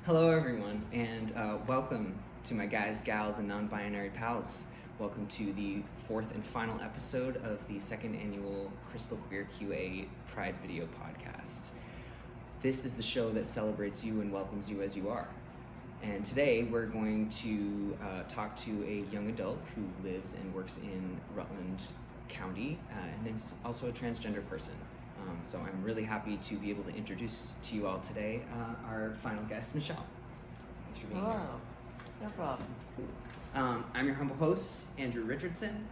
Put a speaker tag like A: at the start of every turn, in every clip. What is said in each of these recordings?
A: Hello, everyone, and welcome to my guys, gals, and non-binary pals. Welcome to the fourth and final episode of the second annual Crystal Queer QA Pride Video Podcast. This is the show that celebrates you and welcomes you as you are. And today we're going to talk to a young adult who lives and works in Rutland County and is also a transgender person. So I'm really happy to be able to introduce to you all today our final guest, Michelle. Thanks for being here.
B: Hello. No problem.
A: I'm your humble host, Andrew Richardson.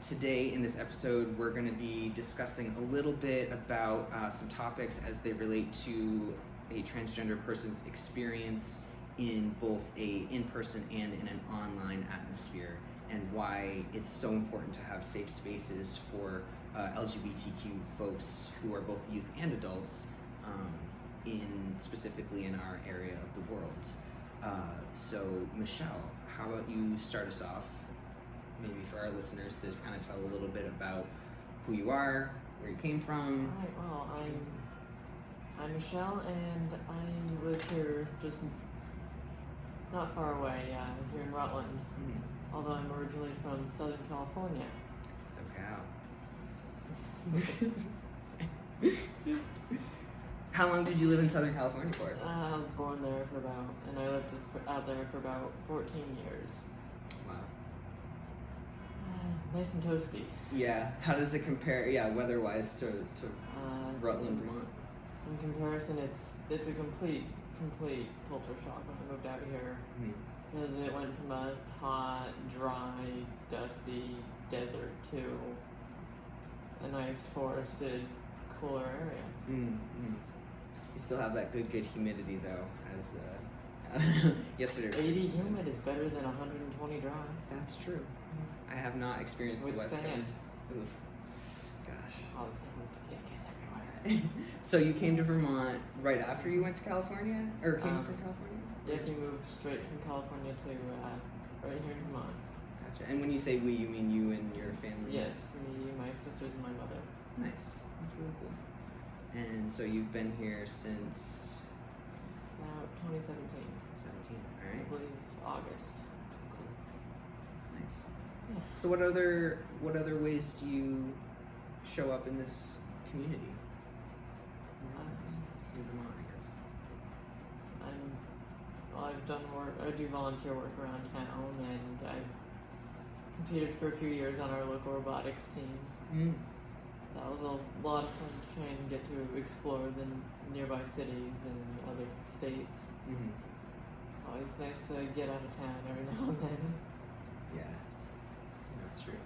A: Today in this episode, we're going to be discussing a little bit about some topics as they relate to a transgender person's experience in both a in-person and in an online atmosphere, and why it's so important to have safe spaces for LGBTQ folks who are both youth and adults, specifically in our area of the world. So Michelle, how about you start us off, maybe for our listeners to kind of tell a little bit about who you are, where you came from.
B: All right, well, I'm Michelle, and I live here just not far away, here in Rutland, although I'm originally from Southern California.
A: How long did you live in Southern California for?
B: I was born there and I lived out there for about 14 years.
A: Wow.
B: Nice and toasty.
A: Yeah. How does it compare? Yeah, weather-wise to Rutland, Vermont.
B: In comparison, it's a complete culture shock when I moved out here, because it went from a hot, dry, dusty desert to a nice forested, cooler area.
A: You still have that good humidity though, as yesterday.
B: 80 humid is better than 120 dry.
A: That's true. I have not experienced
B: with
A: the West
B: sand.
A: Coast. Oof. Gosh.
B: All the sand, it gets everywhere.
A: So you came to Vermont right after you went to California, or came from California?
B: Yeah, we moved straight from California to right here in Vermont.
A: Gotcha. And when you say we, you mean you and your family?
B: Yes, me, my sisters, and my mother.
A: Nice. That's really cool. And so you've been here since
B: About 2017.
A: 17, all
B: I
A: right?
B: believe August.
A: Cool. Nice.
B: Yeah.
A: So what other ways do you show up in this community? In Vermont, I guess.
B: I've done work. I do volunteer work around town, and I've competed for a few years on our local robotics team. That was a lot of fun to try and get to explore the nearby cities and other states. Always nice to get out of town every now and then.
A: Yeah, that's true.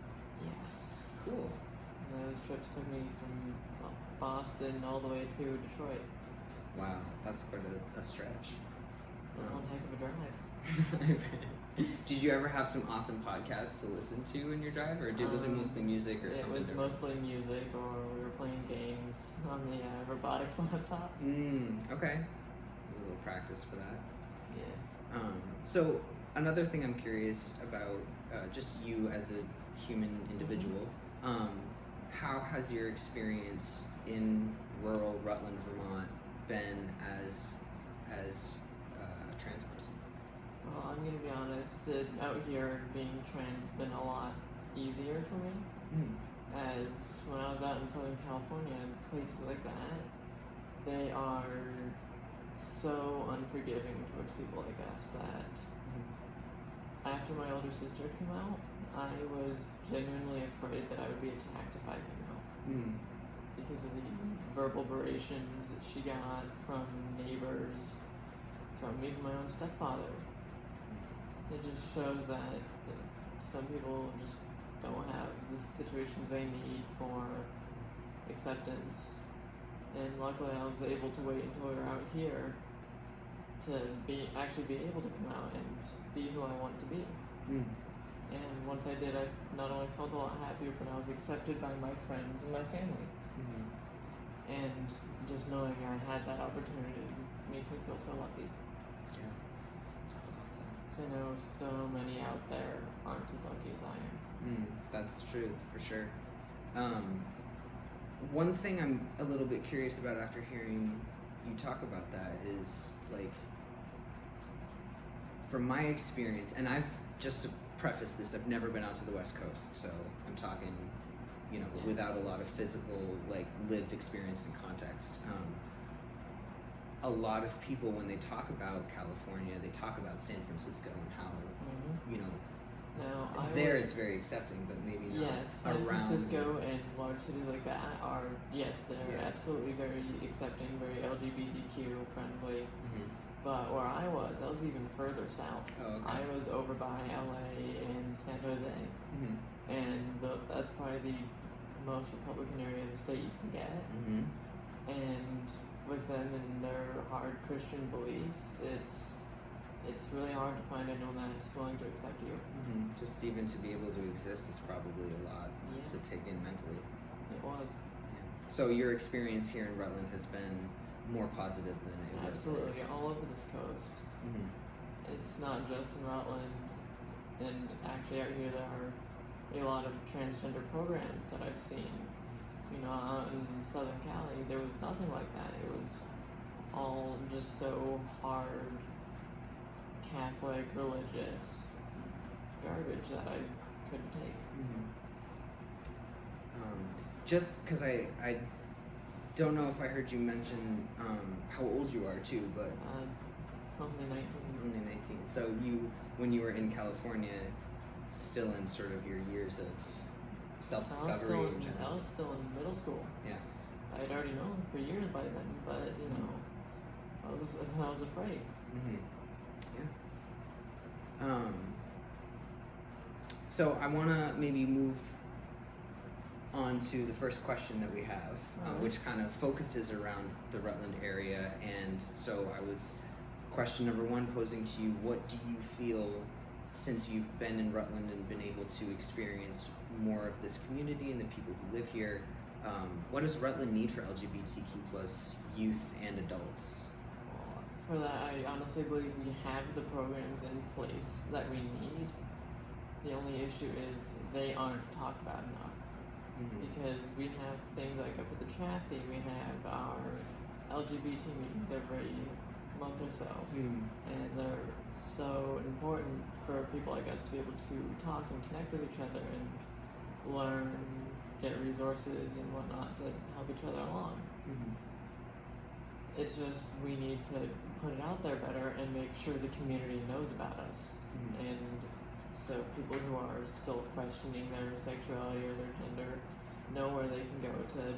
B: Yeah.
A: Cool.
B: And those trips took me from Boston all the way to Detroit.
A: Wow, that's quite a stretch.
B: It was one heck of a drive.
A: Did you ever have some awesome podcasts to listen to in your drive, or was it mostly music or something?
B: It was
A: different?
B: mostly music, or we were playing games on the robotics laptops.
A: Okay. A little practice for that.
B: Yeah.
A: So another thing I'm curious about, just you as a human individual, how has your experience in rural Rutland, Vermont been as a trans person?
B: Well, I'm gonna be honest, out here being trans has been a lot easier for me. As when I was out in Southern California, places like that, they are so unforgiving towards people like us that after my older sister had come out, I was genuinely afraid that I would be attacked if I came out. Because of the verbal berations that she got from neighbors, from even my own stepfather. It just shows that some people just don't have the situations they need for acceptance. And luckily I was able to wait until we were out here to actually be able to come out and be who I want to be. And once I did, I not only felt a lot happier, but I was accepted by my friends and my family. And just knowing I had that opportunity makes me feel so lucky.
A: Yeah, that's awesome.
B: I know so many out there aren't as lucky as I am.
A: That's the truth, for sure. One thing I'm a little bit curious about after hearing you talk about that is, like, from my experience, and I've just to preface this, I've never been out to the West Coast, so I'm talking, you know, without a lot of physical, like, lived experience and context. A lot of people, when they talk about California, they talk about San Francisco and how, you know, it's very accepting, but maybe not
B: San Francisco and large cities like that are, they're absolutely very accepting, very LGBTQ friendly. But where I was even further south.
A: Oh, okay.
B: I was over by LA and San Jose, and that's probably the most Republican area of the state you can get. And with them and their hard Christian beliefs, it's really hard to find anyone that's willing to accept you.
A: Just even to be able to exist is probably a lot to take in mentally.
B: It was.
A: So your experience here in Rutland has been more positive than it was.
B: Absolutely, all over this coast. It's not just in Rutland, and actually out here there are a lot of transgender programs that I've seen. You know, out in Southern Cali, there was nothing like that. It was all just so hard Catholic, religious garbage that I couldn't take.
A: Just because I don't know if I heard you mention how old you are too, but
B: only 19.
A: Only 19. So when you were in California, still in sort of your years of self-discovery.
B: I was still in middle school.
A: Yeah.
B: I had already known for years by then, but you know, I was afraid.
A: Yeah. So I want to maybe move on to the first question that we have, which kind of focuses around the Rutland area. And so question number one posing to you, what do you feel, since you've been in Rutland and been able to experience more of this community and the people who live here, what does Rutland need for LGBTQ plus youth and adults?
B: For that, I honestly believe we have the programs in place that we need. The only issue is they aren't talked about enough. Because we have things like up at the Chaffee, we have our LGBT meetings every month or so, and they're so important for people like us to be able to talk and connect with each other and learn, get resources and whatnot to help each other along. It's just we need to put it out there better and make sure the community knows about us. And so people who are still questioning their sexuality or their gender know where they can go to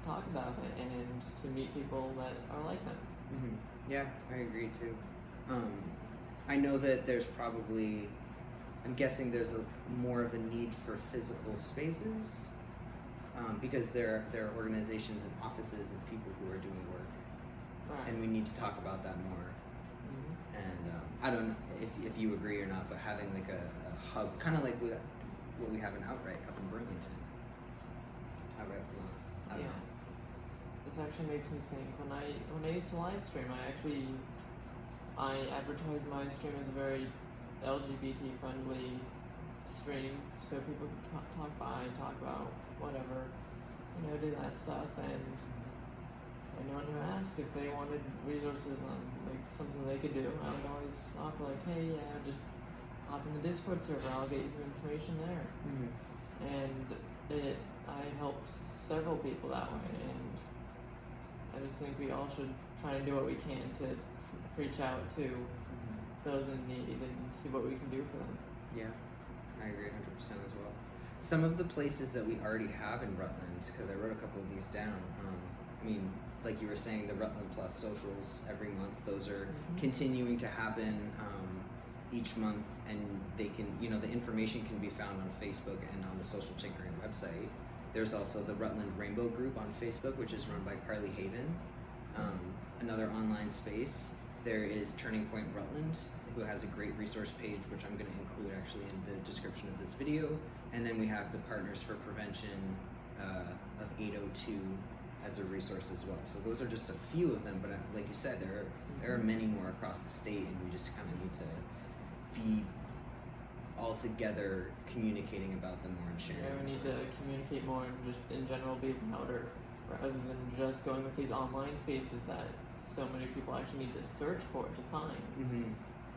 B: talk about it and to meet people that are like them.
A: Yeah, I agree too. I know that there's probably, I'm guessing there's more of a need for physical spaces, because there are organizations and offices of people who are doing work.
B: Right.
A: And we need to talk about that more. And I don't know if you agree or not, but having like a hub, kind of like what we have in Outright up in Burlington. Outright, I don't know.
B: This actually makes me think. When I used to live stream, I advertised my stream as a very LGBT friendly stream, so people could talk about whatever, you know, do that stuff. And anyone who asked if they wanted resources on like something they could do, I would always offer like, hey, just hop in the Discord server, I'll get you some information there. And I helped several people that way, and I just think we all should try and do what we can to reach out to those in need and see what we can do for them.
A: Yeah, I agree 100% as well. Some of the places that we already have in Rutland, because I wrote a couple of these down, I mean, like you were saying, the Rutland Plus socials every month, those are continuing to happen each month, and they can, you know, the information can be found on Facebook and on the Social Tinkering website. There's also the Rutland Rainbow Group on Facebook, which is run by Carly Haven, another online space. There is Turning Point Rutland, who has a great resource page, which I'm going to include actually in the description of this video. And then we have the Partners for Prevention of 802 as a resource as well. So those are just a few of them, but like you said, there are many more across the state, and we just kind of need to be all together communicating about them more and sharing.
B: Yeah, we need to communicate more and just in general be louder, rather than just going with these online spaces that so many people actually need to search for to find.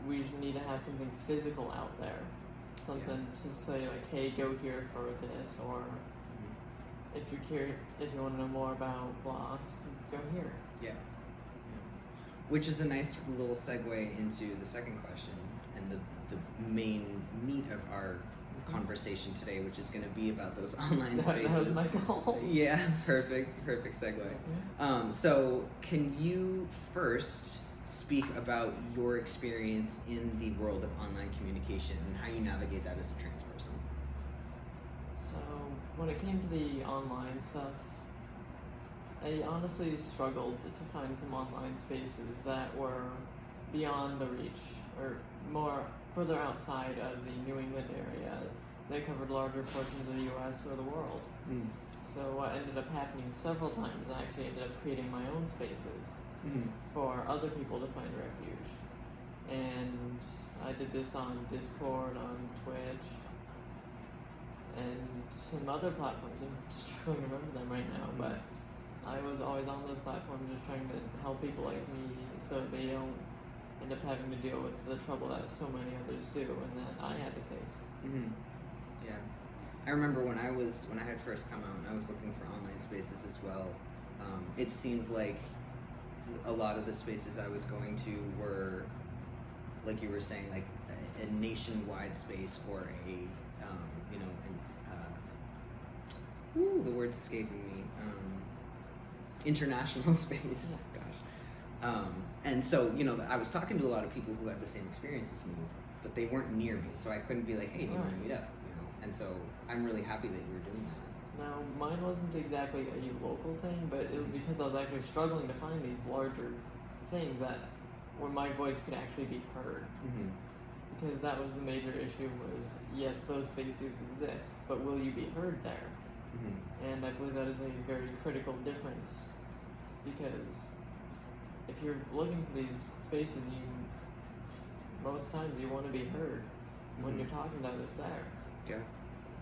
B: we need to have something physical out there, something to say like, hey, go here for this, or if you're curious, if you want to know more about blah, go here.
A: Yeah. Which is a nice little segue into the second question and the main meat of our conversation today, which is going to be about those online spaces.
B: That was my goal.
A: Yeah, perfect segue.
B: Yeah.
A: So can you first speak about your experience in the world of online communication and how you navigate that as a trans person?
B: So when it came to the online stuff, I honestly struggled to find some online spaces that were beyond the reach, or more further outside of the New England area. They covered larger portions of the US or the world. So what ended up happening several times is I actually ended up creating my own spaces for other people to find refuge. And I did this on Discord, on Twitch, and some other platforms. I'm struggling to remember them right now, but I was always on those platforms just trying to help people like me so they don't end up having to deal with the trouble that so many others do and that I had to face.
A: Yeah. I remember when I had first come out and I was looking for online spaces as well, it seemed like a lot of the spaces I was going to were, like you were saying, like a nationwide space or a, the word's escaping me, international space. Gosh. And so, I was talking to a lot of people who had the same experience as me, but they weren't near me, so I couldn't be like, hey, do you want to meet up? And so I'm really happy that you were doing that.
B: Now, mine wasn't exactly a local thing, but it was because I was actually struggling to find these larger things where my voice could actually be heard. Because that was the major issue was, yes, those spaces exist, but will you be heard there? And I believe that is a very critical difference, because if you're looking for these spaces, most times you want to be heard when you're talking to others there.
A: Yeah.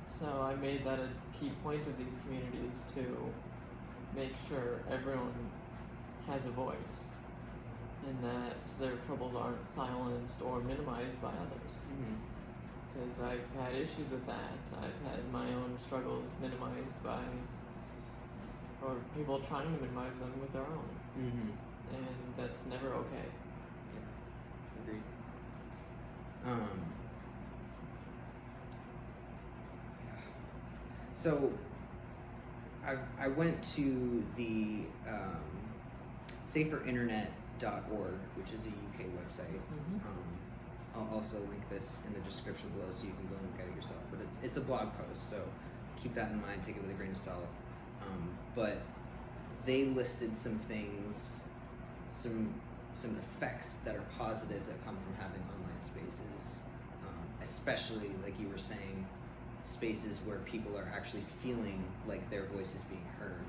B: So I made that a key point of these communities to make sure everyone has a voice and that their troubles aren't silenced or minimized by others. Because I've had issues with that. I've had my own struggles minimized by, or people trying to minimize them with their own. And that's never okay.
A: Yeah, agreed. So I went to the saferinternet.org, which is a UK website. I'll also link this in the description below so you can go and look at it yourself. But it's a blog post, so keep that in mind, take it with a grain of salt. But they listed some things, some effects that are positive that come from having online spaces, especially, like you were saying, spaces where people are actually feeling like their voice is being heard,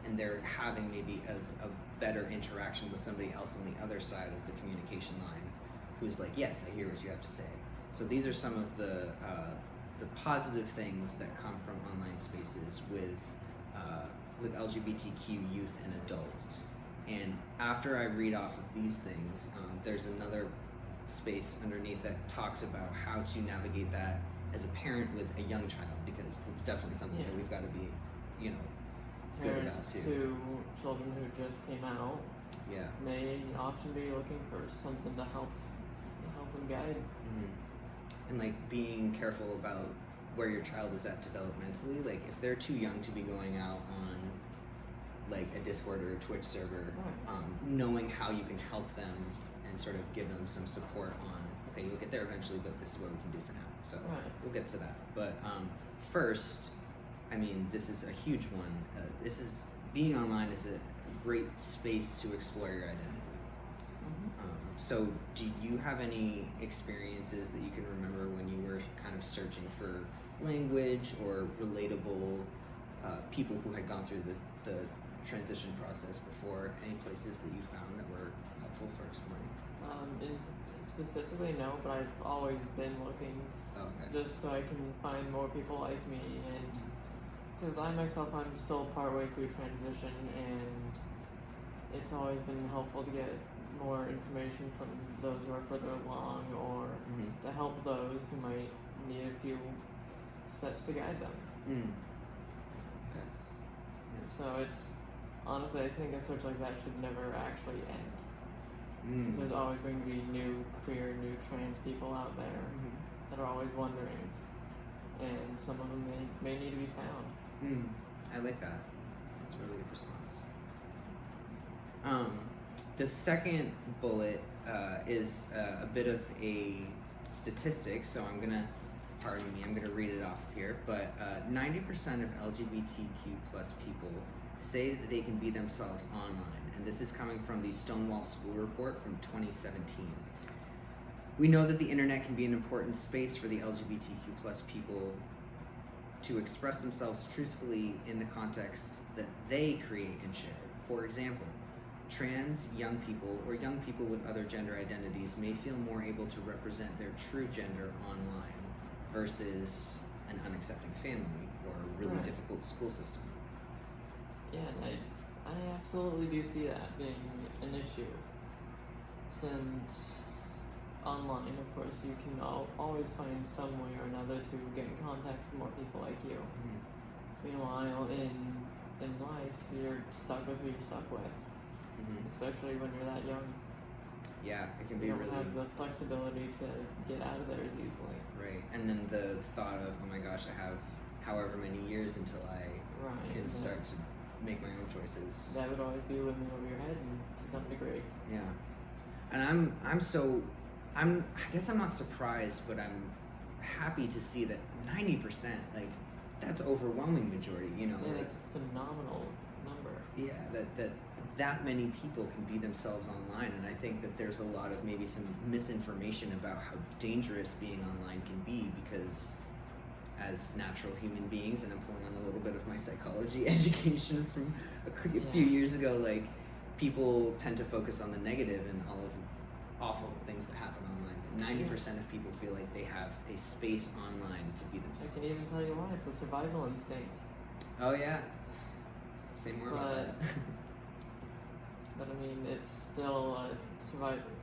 A: and they're having maybe a better interaction with somebody else on the other side of the communication line who's like, yes, I hear what you have to say. So these are some of the positive things that come from online spaces with LGBTQ youth and adults. And after I read off of these things, there's another space underneath that talks about how to navigate that as a parent with a young child, because it's definitely something that we've got to be, good about
B: Parents
A: too.
B: to children who just came out may often be looking for something to help them guide.
A: And like being careful about where your child is at developmentally. Like if they're too young to be going out on like a Discord or a Twitch server, knowing how you can help them and sort of give them some support on, okay, you'll get there eventually, but this is what we can do for now. So we'll get to that. But first, I mean, this is a huge one. Being online is a great space to explore your identity. So do you have any experiences that you can remember when you were kind of searching for language or relatable people who had gone through the transition process before? Any places that you found that were helpful for exploring?
B: Specifically, no, but I've always been looking just so I can find more people like me, and because I myself, I'm still partway through transition, and it's always been helpful to get more information from those who are further along, or to help those who might need a few steps to guide them.
A: Okay.
B: So it's honestly, I think a search like that should never actually end, because there's always going to be new queer, new trans people out there that are always wondering, and some of them may need to be found.
A: I like that. That's a really good response. The second bullet is a bit of a statistic, so I'm gonna read it off here, but 90% of LGBTQ plus people say that they can be themselves online, and this is coming from the Stonewall School Report from 2017. We know that the internet can be an important space for the LGBTQ plus people to express themselves truthfully in the context that they create and share. For example, trans young people or young people with other gender identities may feel more able to represent their true gender online versus an unaccepting family or a really difficult school system.
B: Yeah, and I absolutely do see that being an issue, since online, of course, you can always find some way or another to get in contact with more people like you. Meanwhile, in life, you're stuck with who you're stuck with, especially when you're that young.
A: Yeah, it can be
B: you don't
A: really
B: have the flexibility to get out of there as easily.
A: Right, and then the thought of, oh my gosh, I have however many years until I can start to make my own choices.
B: That would always be looming over your head, to some degree.
A: Yeah, and I guess I'm not surprised, but I'm happy to see that 90%, like, that's overwhelming majority, you know.
B: Yeah,
A: like,
B: it's a phenomenal number.
A: Yeah, that many people can be themselves online, and I think that there's a lot of maybe some misinformation about how dangerous being online can be, because as natural human beings, and I'm pulling on a little bit of my psychology education from a few years ago, like, people tend to focus on the negative and all of the awful things that happen online. 90% of people feel like they have a space online to be themselves.
B: I can even tell you why. It's a survival instinct.
A: Oh yeah. Say more about that.
B: But I mean, it's still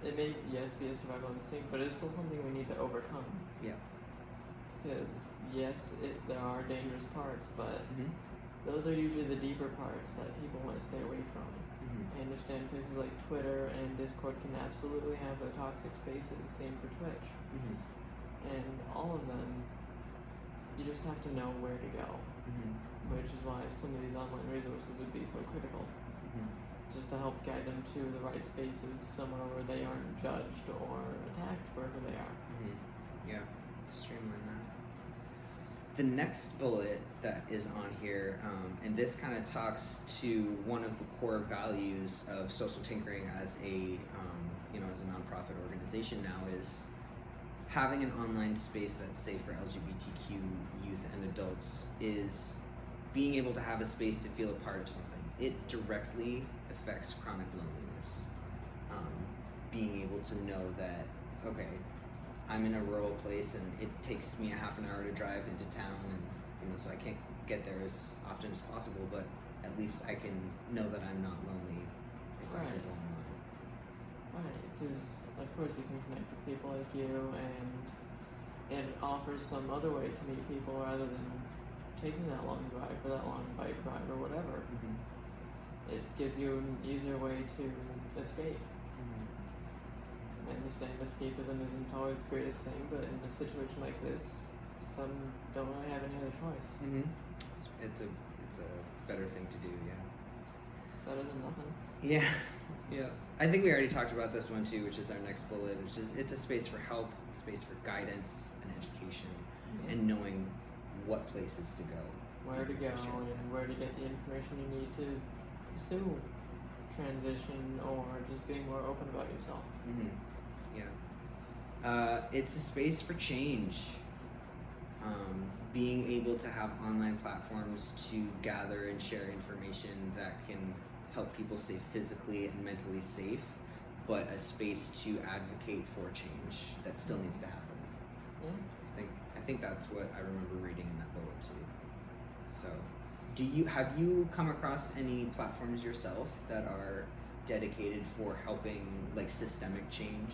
B: it may, yes, be a survival instinct, but it's still something we need to overcome.
A: Yeah.
B: Because yes, there are dangerous parts, but those are usually the deeper parts that people want to stay away from. I understand places like Twitter and Discord can absolutely have their toxic spaces, same for Twitch. And all of them, you just have to know where to go, which is why some of these online resources would be so critical, just to help guide them to the right spaces, somewhere where they aren't judged or attacked wherever they are.
A: Yeah, to streamline that. The next bullet that is on here, and this kind of talks to one of the core values of social tinkering as a as a nonprofit organization now, is having an online space that's safe for LGBTQ youth and adults, is being able to have a space to feel a part of something. It directly affects chronic loneliness. Being able to know that, okay, I'm in a rural place and it takes me a half an hour to drive into town, and so I can't get there as often as possible, but at least I can know that I'm not lonely if I can go online.
B: Right, because of course you can connect with people like you, and it offers some other way to meet people rather than taking that long drive or that long bike ride or whatever. It gives you an easier way to escape. I understand escapism isn't always the greatest thing, but in a situation like this, some don't really have any other choice.
A: It's a better thing to do, yeah.
B: It's better than nothing.
A: Yeah. I think we already talked about this one too, which is our next bullet, which is it's a space for help, a space for guidance and education, and knowing what places to go.
B: Where to go and where to get the information you need to pursue transition or just being more open about yourself.
A: It's a space for change. Being able to have online platforms to gather and share information that can help people stay physically and mentally safe, but a space to advocate for change that still needs to happen. I think that's what I remember reading in that bullet too. So, have you come across any platforms yourself that are dedicated for helping like systemic change?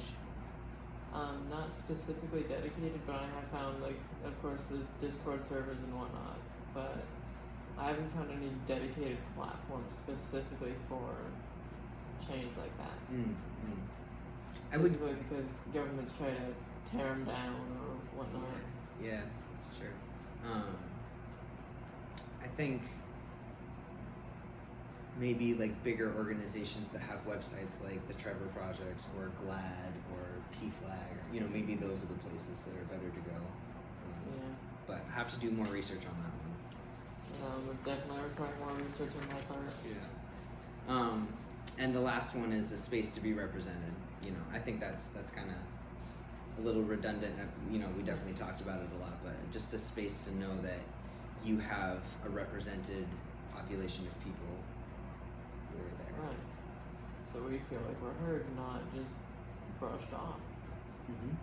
B: Not specifically dedicated, but I have found, like, of course, there's Discord servers and whatnot, but I haven't found any dedicated platforms specifically for change like that.
A: I would,
B: because governments try to tear them down or whatnot.
A: yeah, that's true. I think maybe like bigger organizations that have websites like the Trevor Project or GLAD or PFLAG, or, maybe those are the places that are better to go.
B: Yeah.
A: But I have to do more research on that one.
B: Would definitely require more research on my part.
A: Yeah. And the last one is the space to be represented. I think that's kind of a little redundant. We definitely talked about it a lot, but just a space to know that you have a represented population of people who are there.
B: Right. So we feel like we're heard, not just brushed off.
A: Mm-hmm.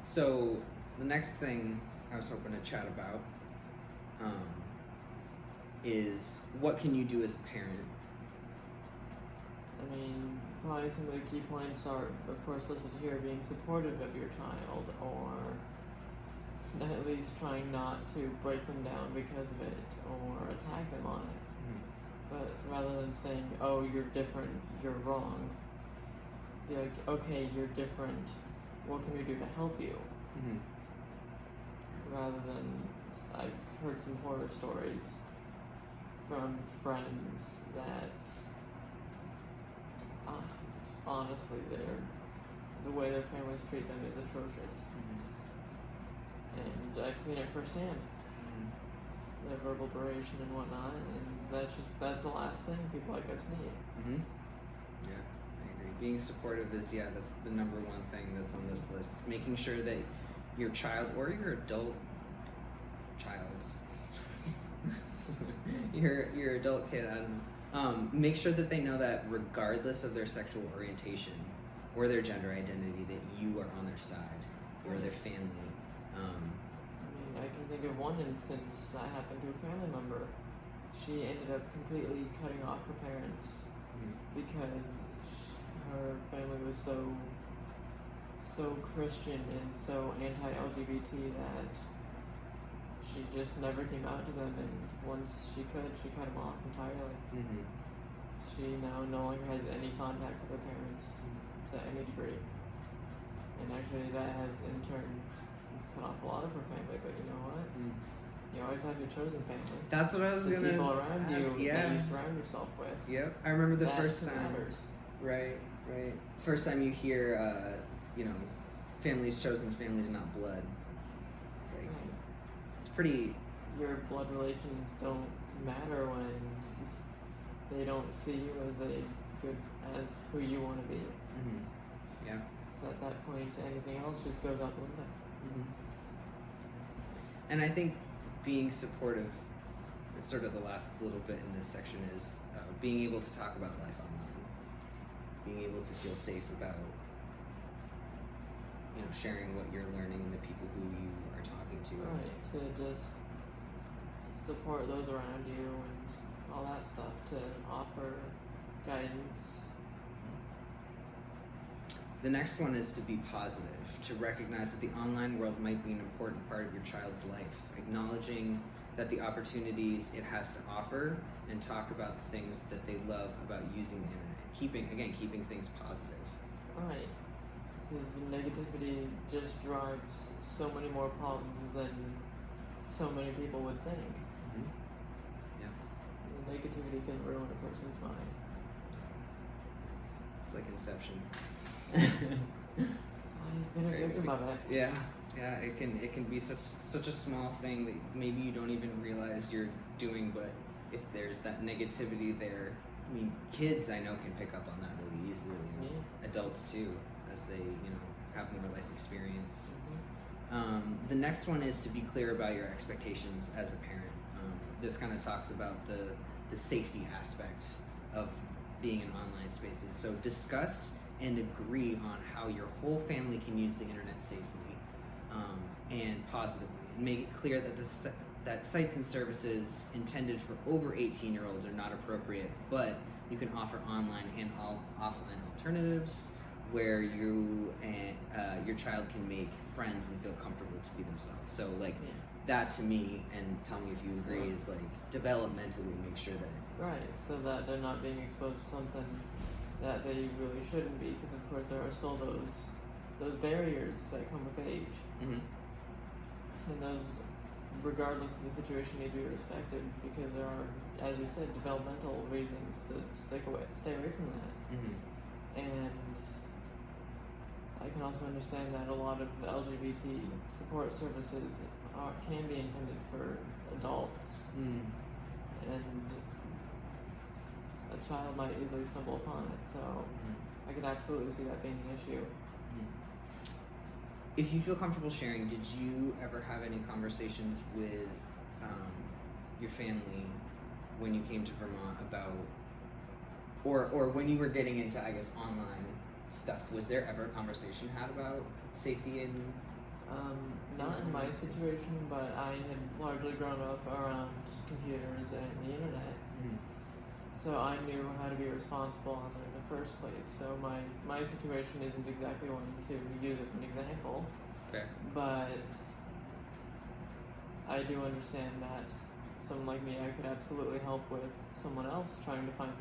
A: So the next thing I was hoping to chat about is what can you do as a parent?
B: I mean, probably some of the key points are, of course, listed here, being supportive of your child, or at least trying not to break them down because of it, or attack them on it. But rather than saying, oh, you're different, you're wrong, be like, okay, you're different, what can we do to help you? Rather than, I've heard some horror stories from friends that honestly, the way their families treat them is atrocious. And I've seen it firsthand. The verbal beratation and whatnot, and that's the last thing people like us need.
A: Yeah, I agree. Being supportive is, that's the number one thing that's on this list. Making sure that your child or your adult child, your adult kid, I don't know, make sure that they know that regardless of their sexual orientation or their gender identity, that you are on their side, or their family.
B: I can think of one instance that happened to a family member. She ended up completely cutting off her parents because her family was so Christian and so anti-LGBT that she just never came out to them, and once she could, she cut them off entirely. She now no longer has any contact with her parents to any degree. And actually that has in turn cut off a lot of her family, but you know what? You always have your chosen family.
A: That's what I was gonna
B: people around
A: ask,
B: you that you surround yourself with.
A: Yep. I remember the
B: That's
A: first
B: what
A: time.
B: matters.
A: Right. First time you hear, families chosen, families not blood. Like, it's pretty.
B: Your blood relations don't matter when they don't see you as who you want to be.
A: Yeah.
B: So at that point, anything else just goes out the window.
A: And I think being supportive is sort of the last little bit in this section is being able to talk about life online, being able to feel safe about sharing what you're learning and the people who you are talking to.
B: Right, to just support those around you and all that stuff, to offer guidance.
A: The next one is to be positive, to recognize that the online world might be an important part of your child's life, acknowledging that the opportunities it has to offer, and talk about the things that they love about using the internet. Keeping things positive.
B: Right, because negativity just drives so many more problems than so many people would think.
A: Yeah.
B: The negativity can ruin a person's mind.
A: It's like Inception.
B: I've been a victim of it.
A: Yeah, it can be such a small thing that maybe you don't even realize you're doing, but if there's that negativity there, I mean, kids I know can pick up on that really easily. Adults too, as they have more life experience. The next one is to be clear about your expectations as a parent. This kind of talks about the safety aspect of being in online spaces. So discuss and agree on how your whole family can use the internet safely and positively. And make it clear that that sites and services intended for over 18-year-olds are not appropriate, but you can offer online and offline alternatives where you and your child can make friends and feel comfortable to be themselves. So like that to me, and tell me if you agree, is like developmentally make sure that
B: right, so that they're not being exposed to something that they really shouldn't be, because of course there are still those barriers that come with age, and those, regardless of the situation, need to be respected, because there are, as you said, developmental reasons to stay away from that. And I can also understand that a lot of LGBT support services can be intended for adults, and a child might easily stumble upon it, so I could absolutely see that being an issue.
A: If you feel comfortable sharing, did you ever have any conversations with your family when you came to Vermont about, or when you were getting into, I guess, online stuff? Was there ever a conversation had about safety and?
B: Not in my situation, but I had largely grown up around computers and the internet, so I knew how to be responsible on it in the first place. So my situation isn't exactly one to use as an example, but I do understand that someone like me, I could absolutely help with someone else trying to find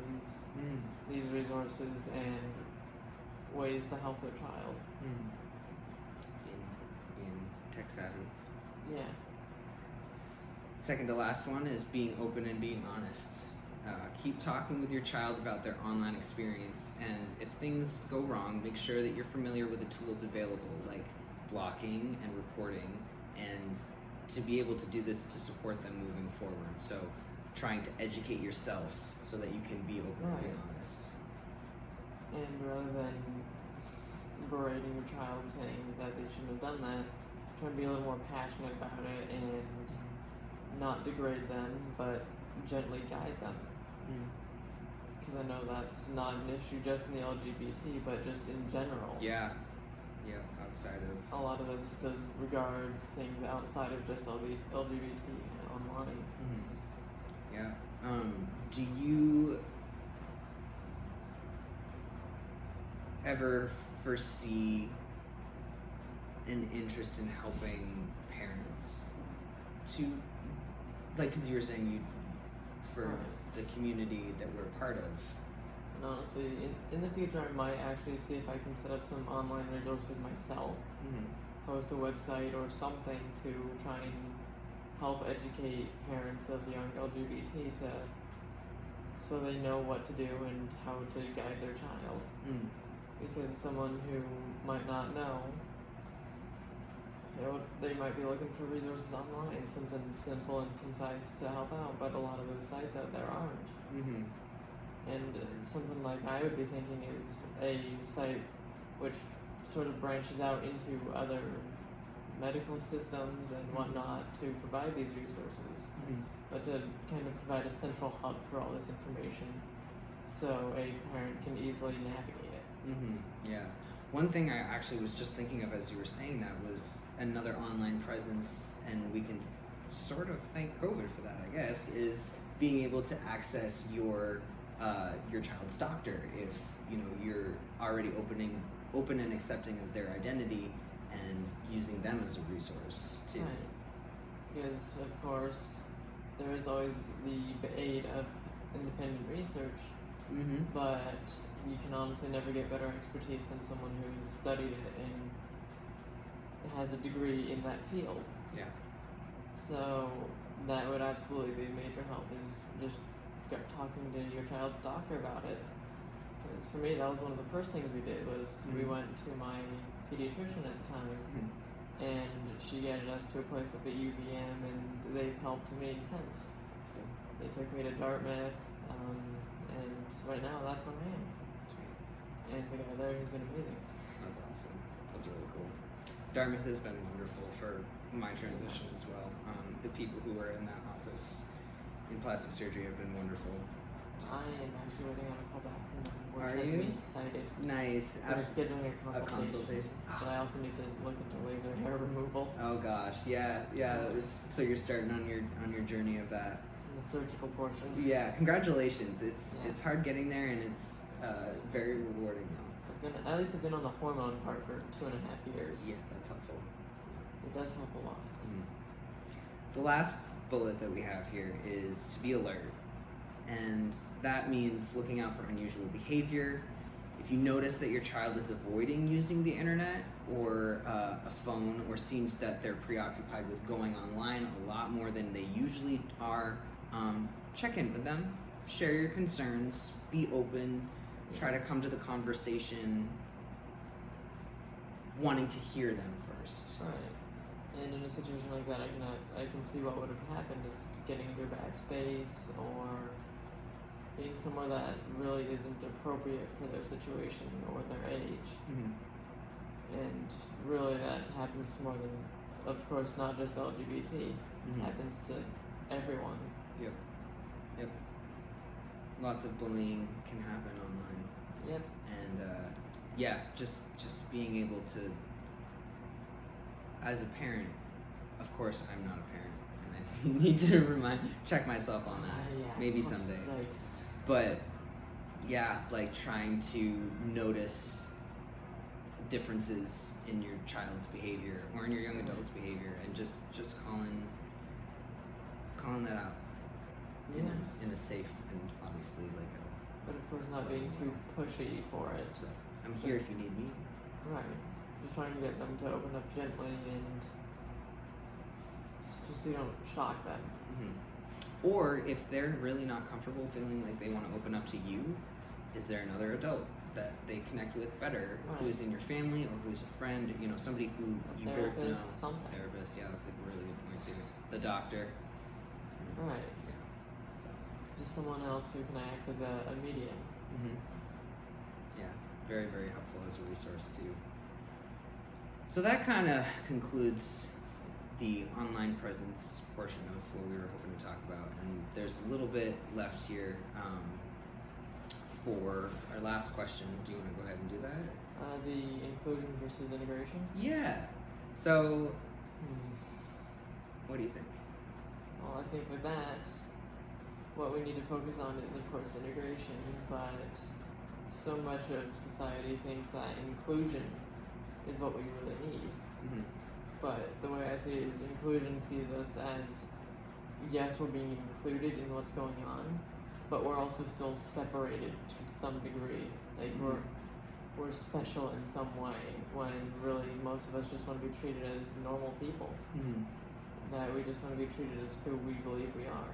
B: these resources and ways to help their child.
A: Being tech savvy.
B: Yeah.
A: Second to last one is being open and being honest. Keep talking with your child about their online experience, and if things go wrong, make sure that you're familiar with the tools available, like blocking and reporting, and to be able to do this to support them moving forward. So trying to educate yourself so that you can be open and be honest.
B: And rather than berating your child saying that they shouldn't have done that, try to be a little more passionate about it and not degrade them, but gently guide them. Because I know that's not an issue just in the LGBT, but just in general.
A: Yeah, outside of...
B: A lot of this does regard things outside of just LGBT online.
A: Yeah. Do you ever foresee an interest in helping parents to, like, because you were saying for the community that we're a part of?
B: And honestly, in the future, I might actually see if I can set up some online resources myself, post a website or something to try and help educate parents of young LGBT so they know what to do and how to guide their child. Because someone who might not know, they might be looking for resources online, something simple and concise to help out, but a lot of those sites out there aren't. And something like I would be thinking is a site which sort of branches out into other medical systems and whatnot to provide these resources, but to kind of provide a central hub for all this information so a parent can easily navigate it.
A: Yeah. One thing I actually was just thinking of as you were saying that was another online presence, and we can sort of thank COVID for that, I guess, is being able to access your child's doctor if you're already open and accepting of their identity and using them as a resource too.
B: Right. Because of course there is always the aid of independent research, but you can honestly never get better expertise than someone who's studied it and has a degree in that field.
A: Yeah.
B: So that would absolutely be a major help, is just talking to your child's doctor about it. Because for me, that was one of the first things we did, was we went to my pediatrician at the time, and she guided us to a place up at UVM, and they've helped me since. They took me to Dartmouth, and so right now that's where I am. And the guy there has been amazing.
A: That's awesome. That's really cool. Dartmouth has been wonderful for my transition as well. The people who are in that office in plastic surgery have been wonderful.
B: I am actually waiting on a call back from them, which
A: Are
B: has
A: you?
B: me excited.
A: Nice.
B: We're scheduling a consultation.
A: Oh,
B: But I also need to look into laser hair removal.
A: Oh gosh, yeah. So you're starting on your journey of that.
B: the surgical portion.
A: Yeah, congratulations. It's hard getting there, and it's very rewarding though.
B: I've been on the hormone part for 2.5 years.
A: Yeah, that's helpful.
B: It does help a lot.
A: The last bullet that we have here is to be alert, and that means looking out for unusual behavior. If you notice that your child is avoiding using the internet or a phone, or seems that they're preoccupied with going online a lot more than they usually are, check in with them, share your concerns, be open, try to come to the conversation wanting to hear them first.
B: Right. And in a situation like that, I can see what would have happened is getting into a bad space or being somewhere that really isn't appropriate for their situation or their age. And really that happens to more than, of course, not just LGBT. Happens to everyone.
A: Yep. Lots of bullying can happen online.
B: Yep.
A: And just being able to, as a parent, of course I'm not a parent, and I need to check myself on that. Maybe someday.
B: Yikes.
A: But yeah, like trying to notice differences in your child's behavior or in your young adult's behavior, and just calling that out in a safe and obviously
B: but of course not being too pushy for it.
A: I'm here if you need me.
B: Right. Just trying to get them to open up gently and just so you don't shock them.
A: Or if they're really not comfortable feeling like they want to open up to you, is there another adult that they connect with better, who is in your family or who's a friend, somebody who you both know.
B: Something.
A: Therapist, yeah, that's a really good point too. The doctor.
B: Right.
A: Yeah. So.
B: Just someone else who can act as a medium.
A: Yeah, very, very helpful as a resource too. So that kind of concludes the online presence portion of what we were hoping to talk about, and there's a little bit left here for our last question. Do you want to go ahead and do that?
B: The inclusion versus integration?
A: Yeah. So, what do you think?
B: Well, I think with that, what we need to focus on is, of course, integration, but so much of society thinks that inclusion is what we really need. But the way I see it is inclusion sees us as, yes, we're being included in what's going on, but we're also still separated to some degree. Like we're special in some way, when really most of us just want to be treated as normal people. That we just want to be treated as who we believe we are.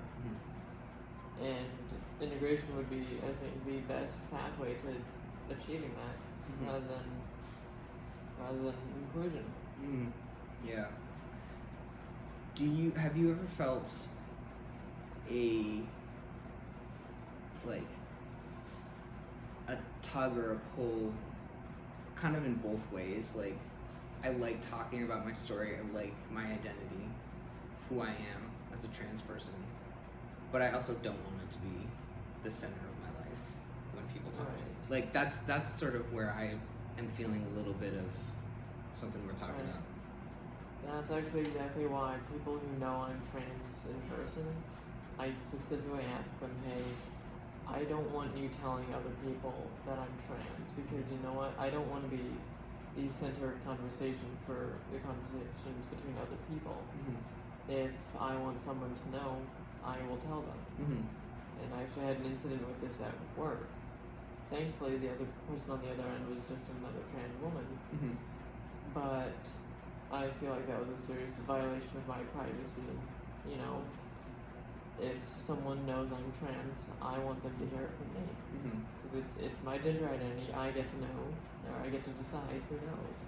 B: And integration would be, I think, the best pathway to achieving that, rather than inclusion.
A: Yeah. Have you ever felt a tug or a pull kind of in both ways? Like, I like talking about my story, I like my identity, who I am as a trans person, but I also don't want it to be the center of my life when people talk to me. Like, that's sort of where I am feeling a little bit of something we're talking about.
B: That's actually exactly why people who know I'm trans in person, I specifically ask them, hey, I don't want you telling other people that I'm trans, because you know what, I don't want to be the center of conversation for the conversations between other people. If I want someone to know, I will tell them. And I actually had an incident with this at work. Thankfully, the other person on the other end was just another trans woman. But I feel like that was a serious violation of my privacy. If someone knows I'm trans, I want them to hear it from me. Because it's my gender identity. I get to know, or I get to decide who knows.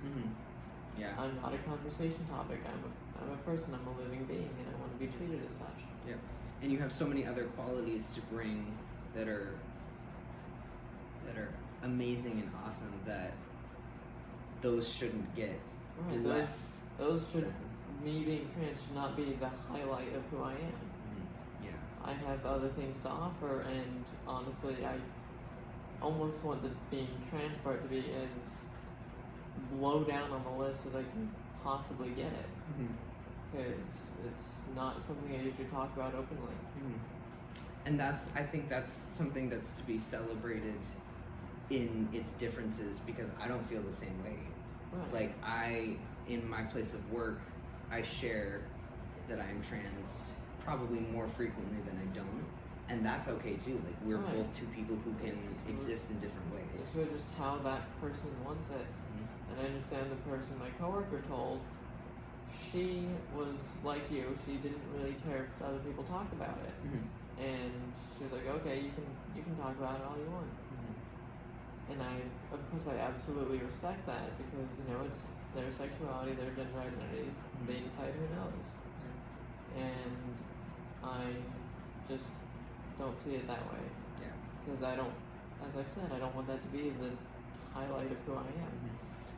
B: Yeah. I'm not a conversation topic. I'm a person. I'm a living being, and I want to be treated as such.
A: Yeah. And you have so many other qualities to bring that are amazing and awesome, that those shouldn't get less.
B: Those should, me being trans should not be the highlight of who I am.
A: Yeah.
B: I have other things to offer, and honestly, I almost want the being trans part to be as low down on the list as I can possibly get it. Because it's not something I usually talk about openly.
A: And I think that's something that's to be celebrated in its differences, because I don't feel the same way.
B: Right.
A: Like in my place of work, I share that I am trans probably more frequently than I don't. And that's okay too. Like, we're
B: Right.
A: both two people who can exist in different ways.
B: It's really just how that person wants it. And I understand the person my coworker told, she was like you, she didn't really care if other people talk about it. And she was like, okay, you can talk about it all you want. And of course I absolutely respect that, because, you know, it's their sexuality, their gender identity, they decide who knows. And I just don't see it that way. Yeah. Because I don't, as I've said, I don't want that to be the highlight of who I am.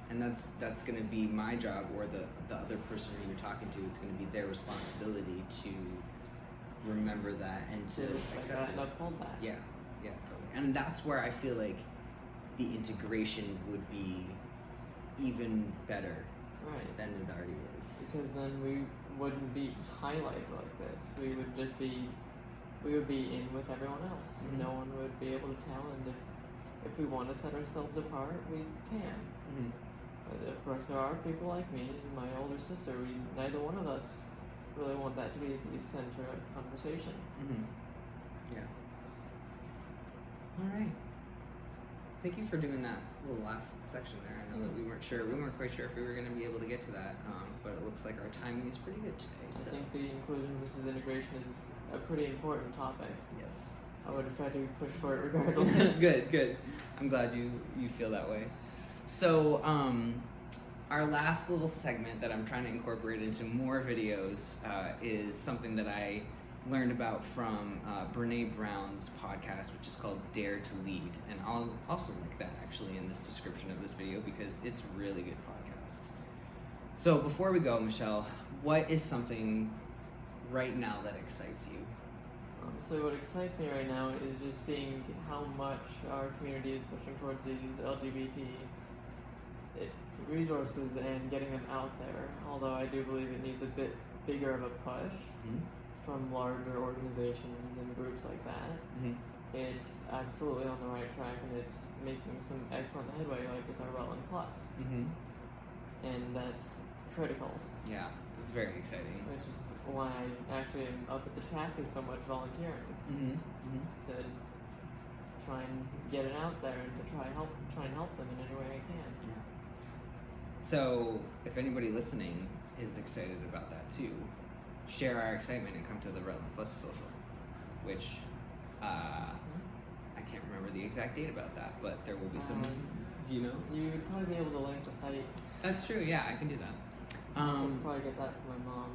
A: And that's going to be my job, or the other person who you're talking to. It's going to be their responsibility to remember that and to
B: respect that and uphold that.
A: Yeah, totally. And that's where I feel like the integration would be even better,
B: right,
A: than it already is.
B: Because then we wouldn't be highlighted like this. We would just be, in with everyone else. No one would be able to tell, and if we want to set ourselves apart, we can. But of course, there are people like me and my older sister. Neither one of us really want that to be the center of conversation.
A: Yeah. All right. Thank you for doing that little last section there. I know that we weren't quite sure if we were going to be able to get to that, but it looks like our timing is pretty good today.
B: I think the inclusion versus integration is a pretty important topic.
A: Yes.
B: I would have tried to push for it regardless.
A: Good. I'm glad you feel that way. So, our last little segment that I'm trying to incorporate into more videos is something that I learned about from Brene Brown's podcast, which is called Dare to Lead. And I'll also link that actually in this description of this video, because it's a really good podcast. So before we go, Michelle, what is something right now that excites you?
B: So what excites me right now is just seeing how much our community is pushing towards these LGBT resources and getting them out there. Although I do believe it needs a bit bigger of a push from larger organizations and groups like that. It's absolutely on the right track, and it's making some excellent headway, like with our Rutland Plus. And that's critical.
A: Yeah, it's very exciting.
B: Which is why I actually am up at the Chaffee so much volunteering. To try and get it out there and to try and help them in any way I can.
A: Yeah. So if anybody listening is excited about that too, share our excitement and come to the Rutland Plus social, which I can't remember the exact date about that, but there will be some. Do you know?
B: You'd probably be able to link the site.
A: That's true. Yeah, I can do that.
B: I could probably get that from my mom.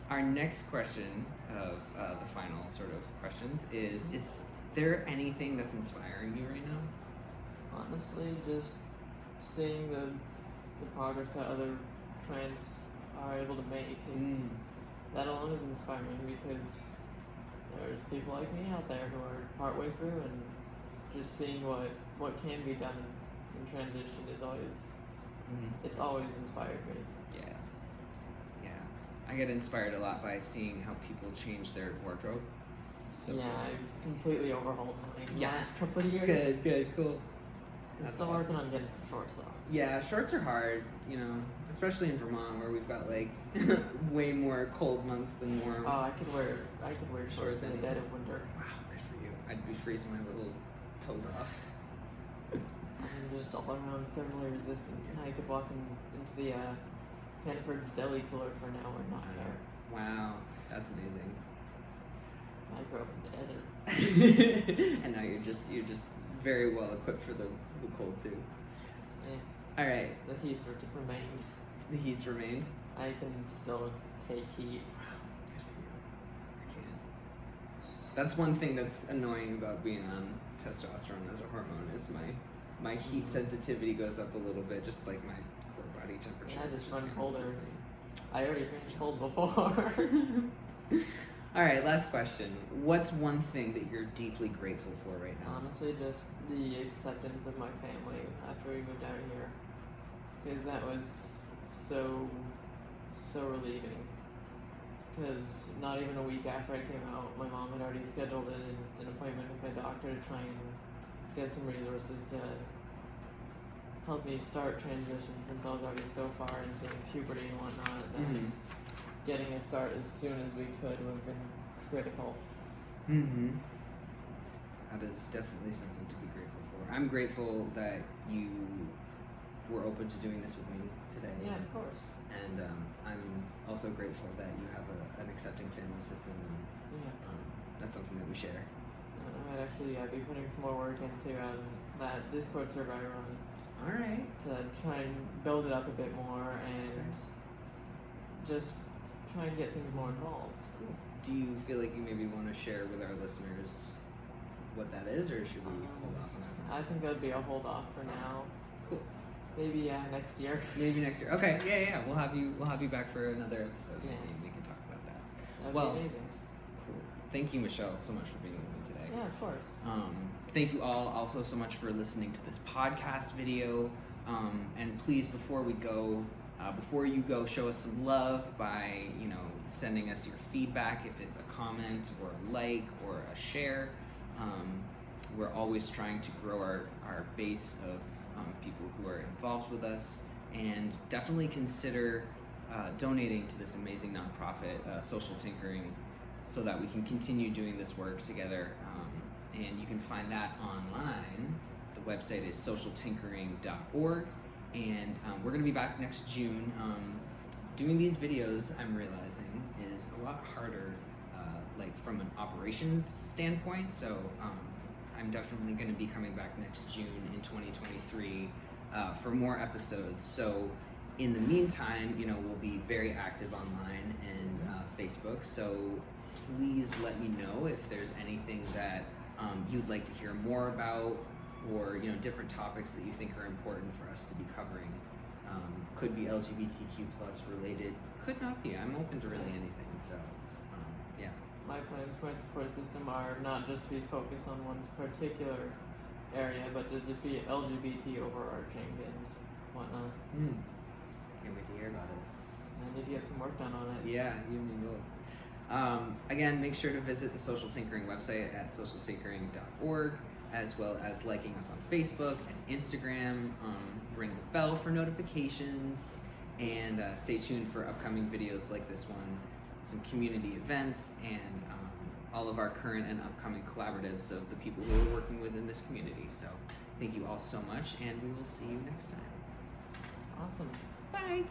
A: Our next question of the final sort of questions is there anything that's inspiring you right now?
B: Honestly, just seeing the progress that other trans are able to make is that alone is inspiring, because there's people like me out there who are partway through, and just seeing what can be done in transition is always it's always inspired me.
A: I get inspired a lot by seeing how people change their wardrobe. So
B: yeah, I've completely overhauled mine in the last couple of years.
A: Good, cool.
B: I'm still working on getting some shorts though.
A: Yeah, shorts are hard, you know, especially in Vermont where we've got like way more cold months than warm.
B: Oh, I could wear shorts in the dead of winter.
A: Wow, good for you. I'd be freezing my little toes off.
B: I'm just all around thermally resistant. I could walk into the Hannaford's deli cooler for an hour and not care.
A: Wow, that's amazing.
B: I grew up in the desert.
A: And now you're just very well equipped for the cold too.
B: Yeah.
A: All right.
B: The heat's remained.
A: The heat's remained?
B: I can still take heat.
A: Wow, good for you. I can't. That's one thing that's annoying about being on testosterone as a hormone is my heat sensitivity goes up a little bit, just like my core body temperature.
B: I just run colder. I already ran cold before.
A: All right, last question. What's one thing that you're deeply grateful for right now?
B: Honestly, just the acceptance of my family after we moved out here, because that was so relieving. because not even a week after I came out, my mom had already scheduled an appointment with my doctor to try and get some resources to help me start transition, since I was already so far into puberty and whatnot, and getting a start as soon as we could would have been critical.
A: That is definitely something to be grateful for. I'm grateful that you were open to doing this with me today.
B: Yeah, of course.
A: And I'm also grateful that you have an accepting family system, and that's something that we share.
B: I might actually be putting some more work into that Discord server I run.
A: All right.
B: To try and build it up a bit more and just try and get things more involved.
A: Cool. Do you feel like you maybe want to share with our listeners what that is, or should we hold off on that?
B: I think that would be a hold off for now.
A: Cool.
B: Maybe next year.
A: Maybe next year. Okay. Yeah. We'll have you back for another episode.
B: Yeah.
A: Maybe we can talk about that.
B: That'd be amazing.
A: Cool. Thank you, Michelle, so much for being with me today.
B: Yeah, of course.
A: Thank you all also so much for listening to this podcast video. And please, before you go, show us some love by, sending us your feedback, if it's a comment or a like or a share. We're always trying to grow our base of people who are involved with us, and definitely consider donating to this amazing nonprofit, Social Tinkering, so that we can continue doing this work together. And you can find that online. The website is socialtinkering.org, and we're going to be back next June. Doing these videos, I'm realizing, is a lot harder, from an operations standpoint. So I'm definitely going to be coming back next June in 2023 for more episodes. So in the meantime, we'll be very active online and Facebook. So please let me know if there's anything that you'd like to hear more about, or different topics that you think are important for us to be covering. Could be LGBTQ plus related, could not be. I'm open to really anything. So yeah.
B: My plans for my support system are not just to be focused on one's particular area, but to just be LGBT overarching and whatnot.
A: Can't wait to hear about it.
B: I need to get some work done on it.
A: Yeah, you and me both. Again, make sure to visit the Social Tinkering website at socialtinkering.org, as well as liking us on Facebook and Instagram. Ring the bell for notifications, and stay tuned for upcoming videos like this one, some community events, and all of our current and upcoming collaboratives of the people who are working within this community. So thank you all so much, and we will see you next time.
B: Awesome.
A: Bye.